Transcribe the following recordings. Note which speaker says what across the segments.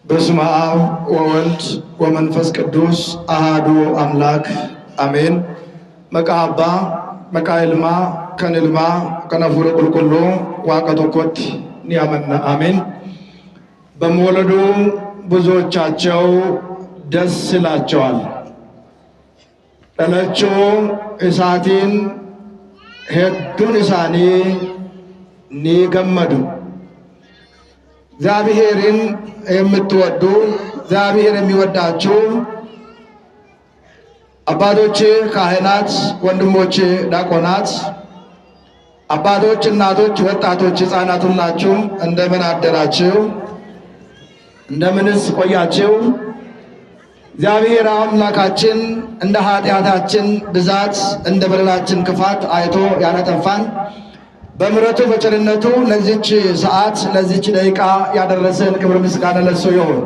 Speaker 1: በስመ አብ ወወልድ ወመንፈስ ቅዱስ አሐዱ አምላክ አሜን። መቃባ መቃይልማ ከንልማ ከነፉረ ቁልቁሉ ዋቀቶኮት ኒያመና አሜን። በመወለዱ ብዙዎቻቸው ደስ ይላቸዋል። ጠለቾ እሳቲን ሄዱን እሳኒ ኒገመዱ እግዚአብሔርን የምትወዱ እግዚአብሔር የሚወዳችሁ አባቶች ካህናት፣ ወንድሞች ዲያቆናት፣ አባቶች፣ እናቶች፣ ወጣቶች፣ ሕፃናት ሁላችሁ እንደምን አደራችሁ? እንደምንስ ቆያችሁ? እግዚአብሔር አምላካችን እንደ ኃጢአታችን ብዛት እንደ በደላችን ክፋት አይቶ ያላጠፋን በምሕረቱ በቸርነቱ ለዚች ሰዓት ለዚች ደቂቃ ያደረሰን ክብር ምስጋና ለእሱ ይሁን።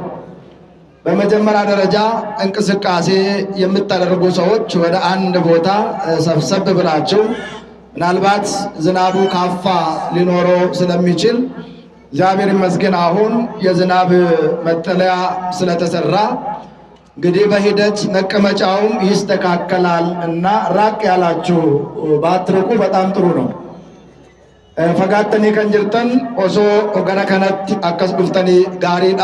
Speaker 1: በመጀመሪያ ደረጃ እንቅስቃሴ የምታደርጉ ሰዎች ወደ አንድ ቦታ ሰብሰብ ብላችሁ ምናልባት ዝናቡ ካፋ ሊኖረው ስለሚችል እግዚአብሔር ይመስገን አሁን የዝናብ መጠለያ ስለተሰራ እንግዲህ በሂደት መቀመጫውም ይስተካከላል እና ራቅ ያላችሁ ባትርቁ በጣም ጥሩ ነው። ፈጋተኒ ከንጅርተን ኦሶ ኦገነ ከነት አከስ ዱፍተኒ ጋሪዳ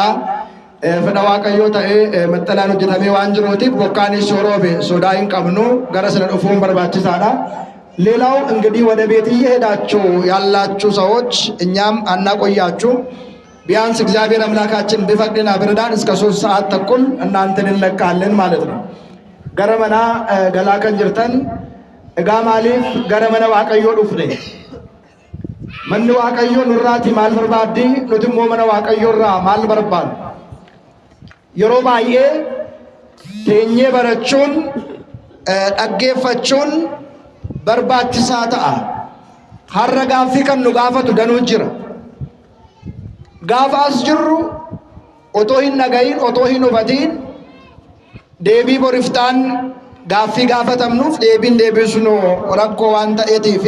Speaker 1: ፍዳ ዋቀዮ ተኤ መጠላን ሆጀተሜ ዋን ጅሩቲፍ ቦካኒ ሶሮቤ ሶዳይን ቀብኑ ገረ ስለ ዱፉን በርባችሳዳ። ሌላው እንግዲህ ወደ ቤት እየሄዳችሁ ያላችሁ ሰዎች እኛም አናቆያችሁ። ቢያንስ እግዚአብሔር አምላካችን ቢፈቅድና ቢረዳን እስከ 3 ሰዓት ተኩል እናንተን እንለቃለን ማለት ነው። ገረመና ገላ ከንጅርተን እጋማሊፍ ገረመና ዋቀዮ ዱፍኔ መን ዋቀዮ ኑራቲ ማል በርባዲ ኑትሞ መነ ዋቀዮራ ማል በርባን የሮ ባዬ ቴኜ በረቹን ጠጌፈቹን በርባችሳ ተአ ሀረጋፊ ከኑ ጋፈቱ ደኑ ጅራ ጋፋስ ጅሩ ኦቶ ሂን ነጋይን ኦቶ ሂን ኡበቲን ዴቢ ቦሪፍታን ጋፊ ጋፈተምኑፍ ዴቢን ዴቢሱኖ ረኮ ዋን ta'eetiif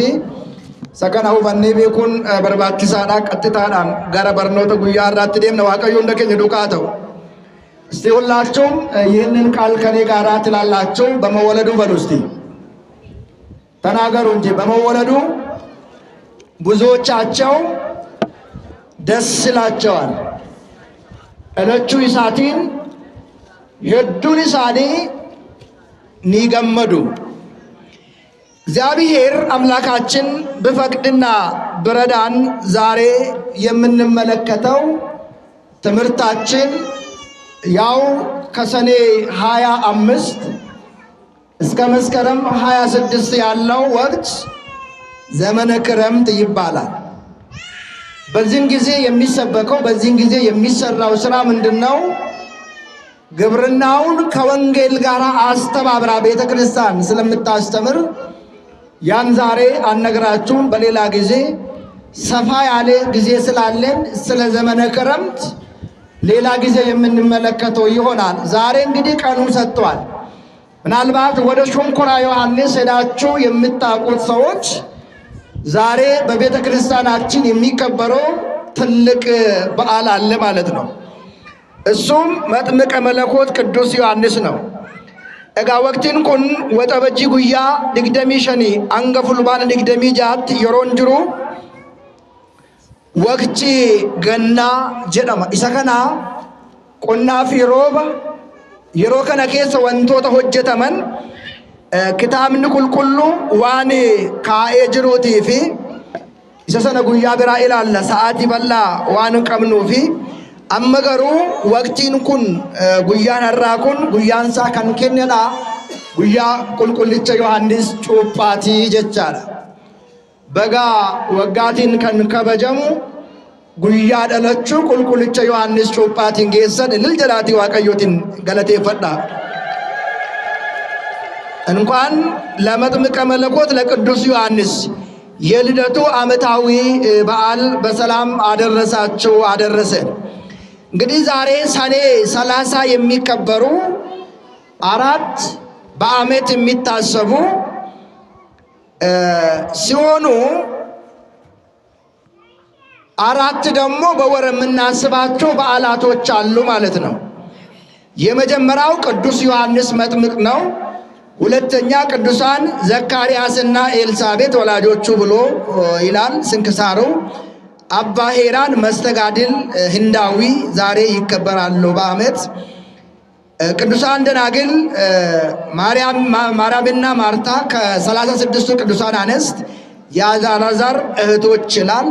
Speaker 1: sakana hubanni beekun barbaachisaadha. qaxxitaadhaan gara barnoota guyyaa irraatti deemna. waaqayyoon keenya duukaa ta'u እስቲ ሁላችሁም ይህንን ቃል ከኔ ጋር ትላላችሁ። በመወለዱ በሉ እስቲ ተናገሩ እንጂ በመወለዱ ብዙዎቻቸው ደስ ይላቸዋል። እለቹ ይሳቲን ሄዱን ይሳኒ ኒገመዱ። እግዚአብሔር አምላካችን በፈቅድና ብረዳን ዛሬ የምንመለከተው ትምህርታችን ያው ከሰኔ 25 እስከ መስከረም 26 ያለው ወቅት ዘመነ ክረምት ይባላል። በዚህን ጊዜ የሚሰበከው በዚህን ጊዜ የሚሰራው ስራ ምንድነው? ግብርናውን ከወንጌል ጋር አስተባብራ ቤተክርስቲያን ስለምታስተምር ያን ዛሬ አነግራችሁም። በሌላ ጊዜ ሰፋ ያለ ጊዜ ስላለን ስለ ዘመነ ክረምት ሌላ ጊዜ የምንመለከተው ይሆናል። ዛሬ እንግዲህ ቀኑ ሰጥቷል። ምናልባት ወደ ሸንኮራ ዮሐንስ ሄዳችሁ የምታውቁት ሰዎች ዛሬ በቤተ ክርስቲያናችን የሚከበረው ትልቅ በዓል አለ ማለት ነው። እሱም መጥምቀ መለኮት ቅዱስ ዮሐንስ ነው። እጋ ወቅቲን ኩን ወጠበጂ ጉያ ድግደሚ ሸኒ አንገፉል ባለ ድግደሚ ጃት የሮን ጅሩ ወቅቲ ገና ጀደማ ኢሰከና ቆናፊ ሮባ የሮ ከነ ኬሰ ወንቶተ ሆጀተመን kitaabni qulqullu waan kaa'ee jiruutii fi isa sana guyyaa biraa ilaalla sa'aatii bal'aa waan hin qabnuu fi amma garuu waqtiin kun guyyaan har'aa kun guyyaan isaa kan kennedha. guyyaa qulqullicha Yohaannis Cuuphaatii jechaadha. bagaa waggaatiin kan kabajamu guyyaa dhalachuu qulqullicha Yohaannis Cuuphaatiin geessan ilil jalaatii waaqayyootiin galateeffadha. እንኳን ለመጥምቀ መለኮት ለቅዱስ ዮሐንስ የልደቱ ዓመታዊ በዓል በሰላም አደረሳችሁ አደረሰን። እንግዲህ ዛሬ ሰኔ 30 የሚከበሩ 4 በዓመት የሚታሰቡ ሲሆኑ 4 ደግሞ በወር የምናስባቸው በዓላቶች አሉ ማለት ነው። የመጀመሪያው ቅዱስ ዮሐንስ መጥምቅ ነው። ሁለተኛ ቅዱሳን ዘካርያስና ኤልሳቤጥ ወላጆቹ ብሎ ይላል ስንክሳሩ። አባ ሄራን መስተጋድል ህንዳዊ ዛሬ ይከበራሉ በዓመት። ቅዱሳን ደናግል ማርያምና ማርታ ከ36ቱ ቅዱሳን አንስት የአልዓዛር እህቶች ይላል።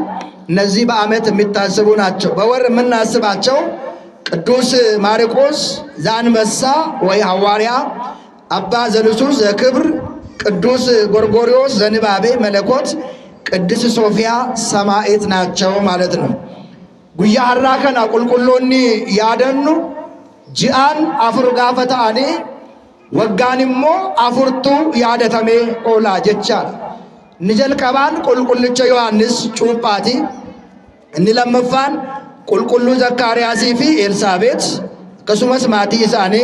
Speaker 1: እነዚህ በዓመት የሚታሰቡ ናቸው። በወር የምናስባቸው ቅዱስ ማርቆስ ዘአንበሳ ወይ ሐዋርያ፣ አባ ዘልሱስ ዘክብር፣ ቅዱስ ጎርጎርዮስ ዘንባቤ መለኮት፣ ቅድስት ሶፊያ ሰማዕት ናቸው ማለት ነው። ጉያ ሀራ ከና ቁልቁሎኒ ያደኑ ጂአን አፍር ጋፈታኔ ወጋንሞ አፍርቱ ያደተሜ ኦላ ጀቻል ንጀልቀባን ቁልቁልቸ ዮሐንስ ጩጳቲ እንለመፋን ቁልቁሉ ዘካርያሲ ፊ ኤልሳቤጥ ከሱመስ ማቲ ኢሳኔ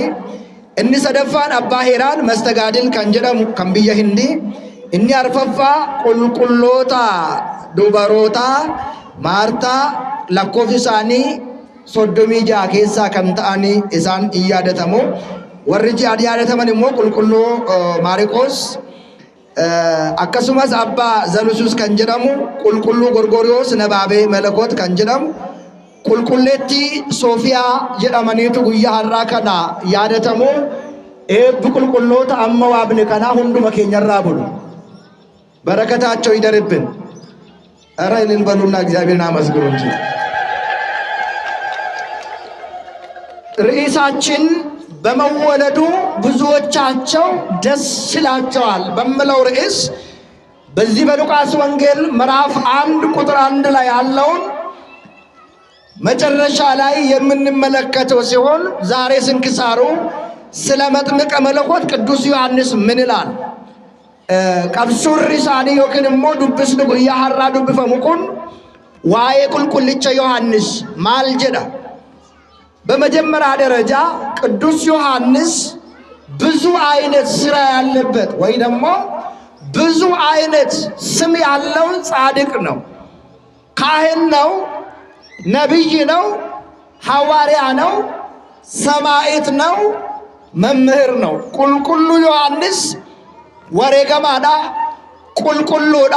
Speaker 1: እኒ ሰደፋን አባ ሄራን መስተጋድል ከንጀደሙ ከንብየ ህንዲ እኒ አርፈፋ ቁልቁሎታ ዱበሮታ ማርታ ለኮፊሳኒ ሶዶሚ ጃ ኬሳ ከንታኒ ኢሳን እያደተሙ ወርጂ አዲያደተመን ሞ ቁልቁሎ ማርቆስ akkasumas abbaa zalusus kan jedhamu qulqulluu gorgoriyoos nabaabee melekoot kan jedhamu qulqulleetti soofiyaa jedhamaniitu guyyaa har'aa kana yaadatamu. Eebbi qulqulloota amma waabne kanaa hunduma keenyarraa bulu barakataቸው ይደርብን። ኧረ እልል በሉና እግዚአብሔርን አመስግኑ እንጂ ርዕሳችን በመወለዱ ብዙዎቻቸው ደስ ይላቸዋል በሚለው ርዕስ በዚህ በሉቃስ ወንጌል ምዕራፍ 1 ቁጥር 1 ላይ ያለውን መጨረሻ ላይ የምንመለከተው ሲሆን ዛሬ ስንክሳሩ ስለ መጥምቀ መለኮት ቅዱስ ዮሐንስ ምን ይላል? ቀብሱሪ ሳኒ ዮክንሞ ዱብስን ጉያ ሀራ ዱብፈሙቁን ዋዬ ቁልቁልቸ ዮሐንስ ማልጀዳ። በመጀመሪያ ደረጃ ቅዱስ ዮሐንስ ብዙ አይነት ስራ ያለበት ወይ ደግሞ ብዙ አይነት ስም ያለው ጻድቅ ነው። ካህን ነው፣ ነቢይ ነው፣ ሐዋርያ ነው፣ ሰማዕት ነው፣ መምህር ነው። ቁልቁሉ ዮሐንስ ወሬገማዳ፣ ቁልቁሉዳ፣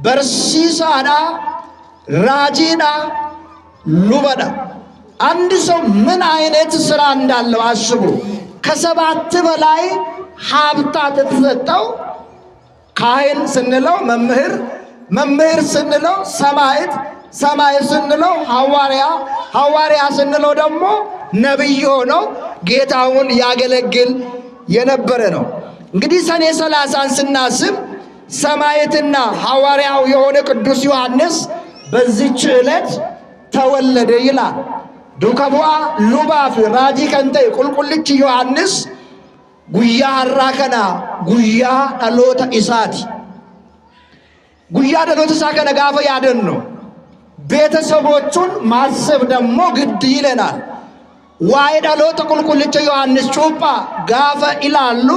Speaker 1: በርሲሳዳ፣ ራጂዳ፣ ሉበዳ። አንድ ሰው ምን አይነት ስራ እንዳለው አስቡ። ከ7 በላይ ሀብታት የተሰጠው ካህን ስንለው መምህር፣ መምህር ስንለው ሰማዕት፣ ሰማዕት ስንለው ሐዋርያ፣ ሐዋርያ ስንለው ደግሞ ነቢይ ሆኖ ጌታውን ያገለግል የነበረ ነው። እንግዲህ ሰኔ 30ን ስናስብ ሰማዕትና ሐዋርያው የሆነ ቅዱስ ዮሐንስ በዚህች ዕለት ተወለደ ይላል። ዱከቡአ ሉባፍ ራጂ ከንተ ቁልቁልች ዮሐንስ ጉያ ሀራ ከና ጉያ ዳሎታ ኢሳቲ ጉያ ዳሎታ ኢሳ ከነ ጋፈ ያደን ነው። ቤተሰቦቹን ማሰብ ደግሞ ግድ ይለናል። ዋይ ዳሎታ ቁልቁልች ዮሐንስ ጩጳ ጋፈ ይላሉ፣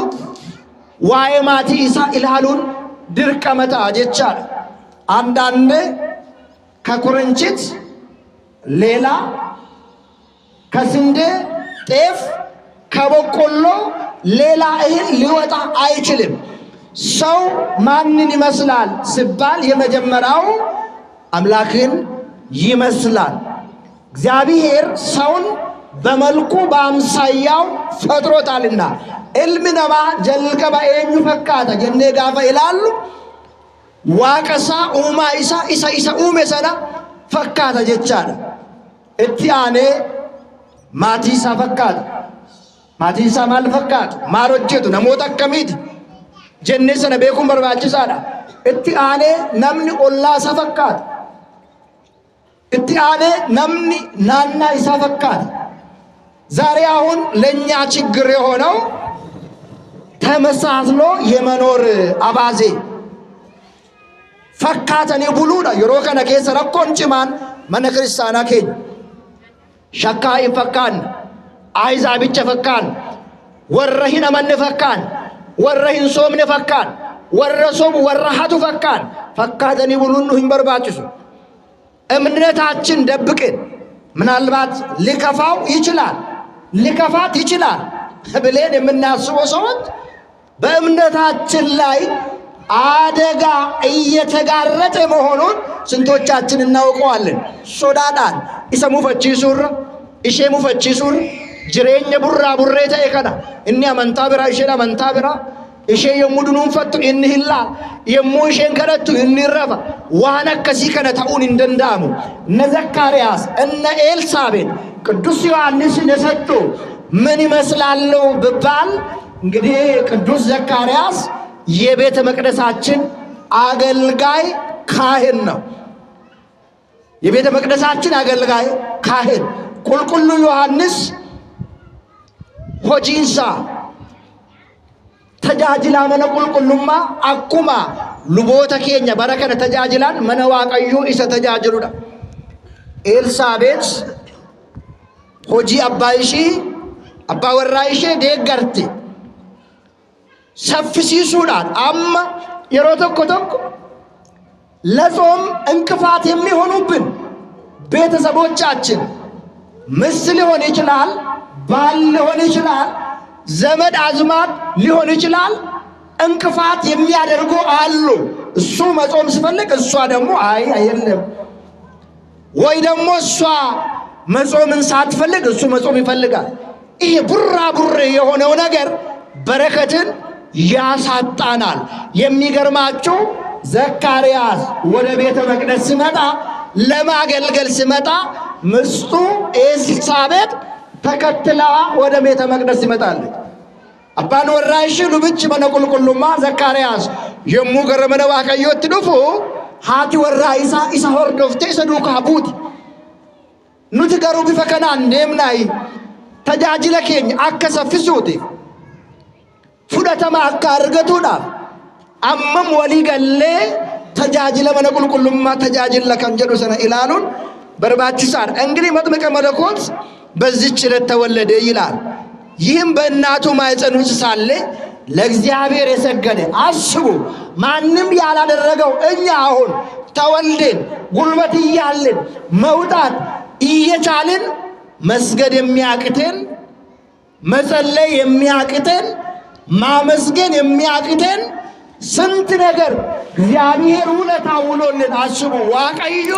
Speaker 1: ዋይ ማቲ ኢሳ ይላሉን ድርቀመታ ጀቻል። አንዳንድ ከኩርንችት ሌላ ከስንዴ ጤፍ ከበቆሎ ሌላ እህል ሊወጣ አይችልም። ሰው ማንን ይመስላል ሲባል የመጀመሪያው አምላክን ይመስላል። እግዚአብሔር ሰውን በመልኩ በአምሳያው ፈጥሮታልና እልምነማ ጀልቀባ ኤኙ ፈካታ ጀኔ ጋፋ ይላሉ። ዋቀሳ ኡማ ኢሳ ኢሳ ኢሳ ኡሜ ሰና ፈካታ ጀቻለ። እቲያኔ ማቲሳ ፈካት ማቲሳ ማል ፈካት ማሮጀቱ ነሞታ ከሚት ጀኔ ሰነ ቤኩን በርባችሳዳ። እቲያኔ ነምኒ ኦላሳ ፈካት፣ እቲያኔ ነምኒ ናና ኢሳ ፈካት። ዛሬ አሁን ለኛ ችግር የሆነው ተመሳስሎ የመኖር አባዜ ፈካተኒ ቡሉዳ የሮ ከነ ኬሰ ረኮን ጭማን መነ ክርስቲያና ኬኝ ሸካይ ፈካን አይዛብቸ ፈካን ወረሂን አመን ፈካን ወረሂን ሶምን ፈካን ወረሶም ወረሃቱ ፈካን ፈካተኒ ቡሉን ሂን በርባችሱ እምነታችን ደብቀን ምናልባት ሊከፋው ይችላል ሊከፋት ይችላል ብለን የምናስበው ሰዎች በእምነታችን ላይ አደጋ እየተጋረጠ መሆኑን ስንቶቻችን እናውቀዋለን? ሶዳዳን ኢሰሙ ፈቺሱር ኢሼሙ ፈቺሱር ጅሬኛ ቡራ ቡሬታ የከና እኒ አመንታ ቢራ ኢሼና አመንታ ቢራ ኢሼ የሙዱኑን ፈቱ እንሂላ የሙ ኢሼን ከረቱ እንረፋ ዋና ከሲ ከነ ታኡን እንደንዳሙ እነ ዘካርያስ እነ ኤልሳቤጥ ቅዱስ ዮሐንስን የሰጡ ምን ይመስላሉ ብባል እንግዲህ ቅዱስ ዘካርያስ የቤተ መቅደሳችን አገልጋይ ካህን ነው። የቤተ መቅደሳችን አገልጋይ ካህን ቁልቁሉ ዮሐንስ ሆጂንሳ ተጃጅላ መነ ቁልቁሉማ አኩማ ሉቦተ ኬኛ በረከነ ተጃጅላን መነ ዋቀዩ ኢሰ ተጃጅሉዳ ኤልሳቤጥ ሆጂ አባይሺ አባ ወራይሼ ደገርቲ ሰፍሲሱዳን አማ የሮ ተኮ ለጾም እንቅፋት የሚሆኑብን ቤተሰቦቻችን ምስል ሊሆን ይችላል ባል ሊሆን ይችላል ዘመድ አዝማድ ሊሆን ይችላል እንቅፋት የሚያደርጉ አሉ። እሱ መጾም ሲፈልግ እሷ ደግሞ አይደለም ወይ ደግሞ እሷ መጾምን ሳትፈልግ እሱ መጾም ይፈልጋል። ይሄ ቡራ ቡሬ የሆነው ነገር በረከትን ያሳጣናል። የሚገርማችሁ ዘካርያስ ወደ ቤተ መቅደስ ሲመጣ ለማገልገል ሲመጣ ምስቱ ኤልሳቤጥ ተከትላ ወደ ቤተ መቅደስ ይመጣለች። አባን ወራይሽ ሉብች መነቁልቁሉማ ዘካርያስ የሙ ገረመነ ዋቀዮት ዱፉ ሃቲ ወራይሳ ኢሳ ሆርዶፍቴ ሰዱካ ቡት ኑቲ ገሩ ቢፈከና እንደምናይ ተጃጅለ ኬኝ አከሰፍሱቲ ፉደተማ አካርገቱዳፍ አመም ወሊ ገሌ ተጃጅለ መነቁልቁሉማ ተጃጅለ ከንጀዱ ሰነ ኢላሉን በርባችሳር እንግዲህ መጥምቀ መለኮት በዚህች ዕለት ተወለደ ይላል። ይህም በእናቱ ማኅፀን ውስጥ ሳለ ለእግዚአብሔር የሰገደ አስቡ። ማንም ያላደረገው እኛ አሁን ተወልደን ጉልበት እያለን መውጣት እየቻልን መስገድ የሚያቅተን መጸለይ የሚያቅተን ማመስገን የሚያቅተን ስንት ነገር እግዚአብሔር ውለታ ውሎልን አስቡ። ዋቀዮ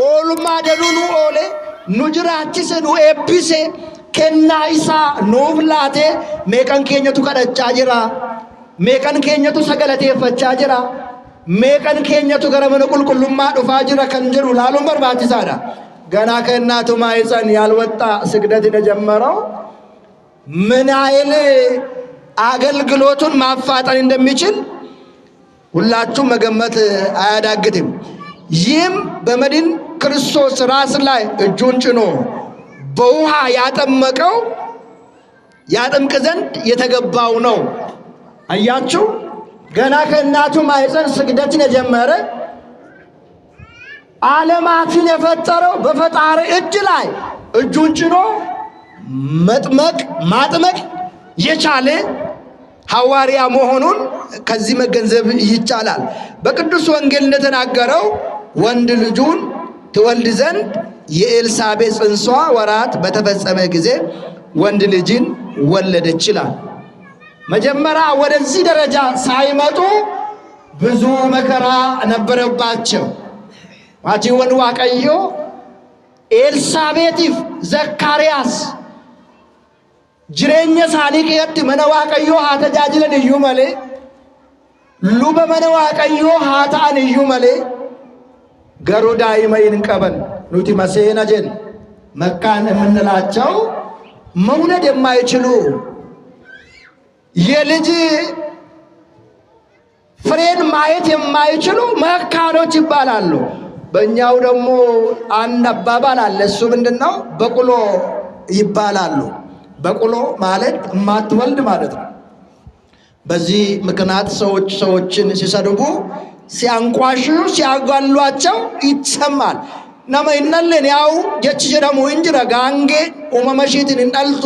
Speaker 1: ኦልማ ደኑኑ ኦሌ ኑጅራችስ ኑ ኤቢሴ ከናይሳ ኖብላቴ ሜቀን ኬኘቱ ከደቻ ጅራ ሜቀን ኬኘቱ ሰገለቴፈቻ ጅራ ሜቀን ኬኘቱ ገረመነ ቁልቁሉማ ዱፋ ጅራ ከንጀሩ ላሉን በርባችሳዳ ገና ከእናቱ ማኅፀን ያልወጣ ስግደት የጀመረው ምን አይል አገልግሎቱን ማፋጠን እንደሚችል ሁላችሁም መገመት አያዳግትም። ይህም በመድን ክርስቶስ ራስ ላይ እጁን ጭኖ በውሃ ያጠመቀው ያጠምቅ ዘንድ የተገባው ነው። አያችሁ፣ ገና ከእናቱ ማኅፀን ስግደትን የጀመረ ዓለማትን የፈጠረው በፈጣሪ እጅ ላይ እጁን ጭኖ ማጥመቅ የቻለ ሐዋርያ መሆኑን ከዚህ መገንዘብ ይቻላል። በቅዱስ ወንጌል እንደተናገረው ወንድ ልጁን ትወልድ ዘንድ የኤልሳቤጥ ጽንሷ ወራት በተፈጸመ ጊዜ ወንድ ልጅን ወለደች ይላል። መጀመሪያ ወደዚህ ደረጃ ሳይመጡ ብዙ መከራ ነበረባቸው። ማጂወን ዋቀዮ ኤልሳቤጢፍ ዘካርያስ ጅሬኛ ሳኒቅየት መነ ዋቀዮ ሀተጃጅለን እዩ መሌ ሉበ መነ ዋቀዮ ሀታን እዩ መሌ ገሩ ዳይመይን ቀበን ኑቲ መሴና ጀን መካን የምንላቸው መውለድ የማይችሉ የልጅ ፍሬን ማየት የማይችሉ መካኖች ይባላሉ። በእኛው ደግሞ አንድ አባባል አለ። እሱ ምንድነው? በቁሎ ይባላሉ። በቁሎ ማለት ማትወልድ ማለት ነው። በዚህ ምክንያት ሰዎችን ሲሰድቡ ሲያንቋሽሹ ሲያጓሏቸው ይሰማል። ነመ ይነልን ያው ጀች ጀደሙ እንጅራ ጋንጌ ኡመመሺትን እንጣልቱ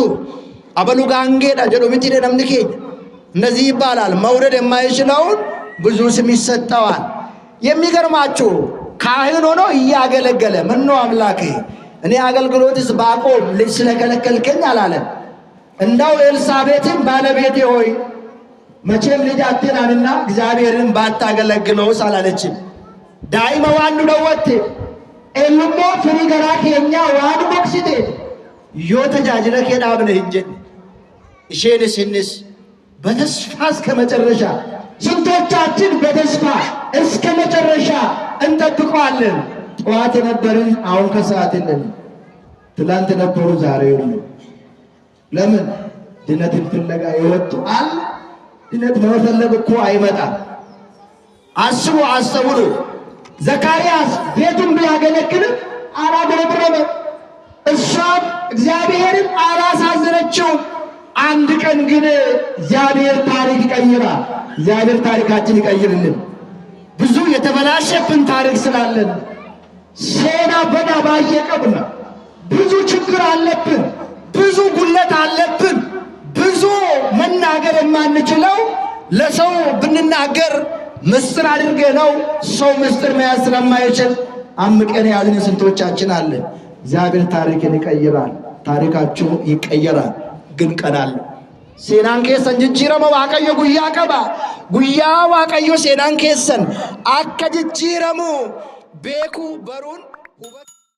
Speaker 1: አበሉ ጋንጌ ዳጀዶ ምትደ ነምንኬ እንደዚህ ይባላል። መውለድ የማይችለውን ብዙ ስም ይሰጠዋል። የሚገርማችሁ ካህን ሆኖ እያገለገለ ምን ነው አምላኬ እኔ አገልግሎትስ ባቆም ልጅ ስለከለከልከኝ አላለም። እንዳው ኤልሳቤጥም ባለቤቴ ሆይ መቼም ልጅ አትናንና እግዚአብሔርን ባታገለግለውስ አላለችም። ዳይመ ዋኑ ደወቴ ኤልሞ ፍሪ ገራ ኬኛ ዋኑ ቦክሲቴ ዮ ተጃጅለ ኬዳብነ እንጀን እሺንስ በተስፋ እስከ መጨረሻ ስንቶቻችን በተስፋ እስከ መጨረሻ እንጠብቀዋለን። ጠዋት ነበርን፣ አሁን ከሰዓት የለንም። ትላንት ነበሩ፣ ዛሬ የሉም። ለምን? ድነትን ፍለጋ የወጡ አለ። ድነት በመፈለግ እኮ አይመጣም። አስቡ፣ አስተውሉ። ዘካርያስ ቤቱን ቢያገለግልም አላገለገለም። እሷም እግዚአብሔርን አላሳዘነችውም። አንድ ቀን ግን እግዚአብሔር ታሪክ ይቀይራል። እግዚአብሔር ታሪካችን ይቀይርልን። ብዙ የተበላሸብን ታሪክ ስላለን ሴና በዳ ባየቀብና ብዙ ችግር አለብን፣ ብዙ ጉለት አለብን። ብዙ መናገር የማንችለው ለሰው ብንናገር ምስጢር አድርገ ነው። ሰው ምስጢር መያዝ ስለማይችል አምቀን ያዝን ስንቶቻችን አለን። እግዚአብሔር ታሪክን ይቀይራል። ታሪካችሁ ይቀየራል። ግን ቀናል ሴናን ኬሰን ጅጅረመ ዋቀዮ ጉያ ቀባ ጉያ ዋቀዮ ሴናን ኬሰን አከ ጅጅረሙ ቤኩ በሩን